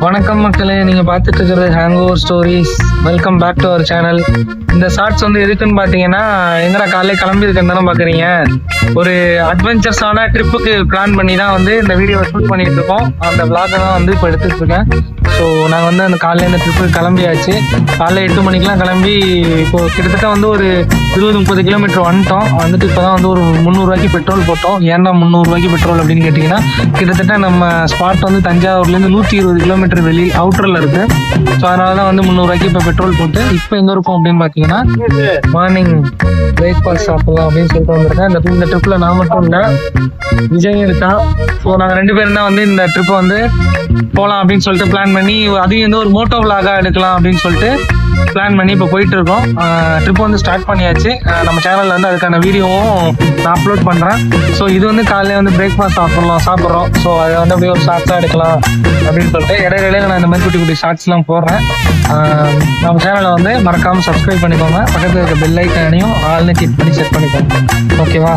வணக்கம் மக்களே, நீங்க பார்த்துட்டு இருக்கிறது hangover stories. Welcome back to our channel. இந்த ஷார்ட்ஸ் வந்து எதுக்குன்னு பார்த்தீங்கன்னா, எங்கடா காலையில் கிளம்பி இருக்கேன்னு தானே பார்க்குறீங்க. ஒரு அட்வென்ச்சர்ஸான ட்ரிப்புக்கு பிளான் பண்ணி தான் வந்து இந்த வீடியோவை ஷூட் பண்ணிட்டு இருக்கோம். அந்த விளாகை தான் வந்து இப்போ எடுத்துட்டு இருக்கேன். ஸோ நாங்கள் வந்து அந்த காலையில் இந்த ட்ரிப்புக்கு கிளம்பியாச்சு. காலையில் 8 மணிக்கெலாம் கிளம்பி இப்போ கிட்டத்தட்ட வந்து ஒரு 20-30 கிலோமீட்டர் வந்துட்டு இப்போ தான் வந்து ஒரு 300 ரூபாய்க்கு பெட்ரோல் போட்டோம். ஏன்டா 300 ரூபாய்க்கு பெட்ரோல் அப்படின்னு கேட்டிங்கன்னா, கிட்டத்தட்ட நம்ம ஸ்பாட் வந்து தஞ்சாவூர்லேருந்து 120 கிலோமீட்டர் வெளி அவுட்டரில் இருக்குது. ஸோ அதனால தான் வந்து 300 ரூபாய்க்கு இப்போ பெட்ரோல் போட்டு இப்போ எங்கே இருக்கும் அப்படின்னு பார்த்தீங்கன்னா, மார்னிங் பிரேக்ஃபாஸ்ட் சாப்பிடலாம் அப்படின்னு சொல்லிட்டு வந்திருக்கேன். இந்த ட்ரிப்பில் நான் மட்டும் இல்லை, விஜய் இருக்கான். ஸோ நாங்கள் 2 பேரும் தான் வந்து இந்த ட்ரிப்பை வந்து போகலாம் அப்படின்னு சொல்லிட்டு பிளான் பண்ணி, அதையும் வந்து ஒரு மோட்டோ விளாகாக எடுக்கலாம் அப்படின்னு சொல்லிட்டு பிளான் பண்ணி இப்போ போயிட்டு இருக்கோம். ட்ரிப் வந்து ஸ்டார்ட் பண்ணியாச்சு. நம்ம சேனலில் வந்து அதுக்கான வீடியோவும் நான் அப்லோட் பண்ணுறேன். ஸோ இது வந்து காலையில் வந்து பிரேக்ஃபாஸ்ட் சாப்பிட்றோம். ஸோ அதை வந்து அப்படியே ஒரு ஷார்ட்ஸாக எடுக்கலாம் அப்படின்னு சொல்லிட்டு இடையில நான் இந்த மாதிரி குட்டி குட்டி ஷார்ட்ஸ்லாம் போடுறேன். நம்ம சேனலை வந்து மறக்காமல் சப்ஸ்கிரைப் பண்ணிக்கோங்க. பக்கத்தில் இருக்க பெல் ஐக்கானையும் ஆல்னு கிளிக் பண்ணி செட் பண்ணிக்கோங்க. ஓகேவா?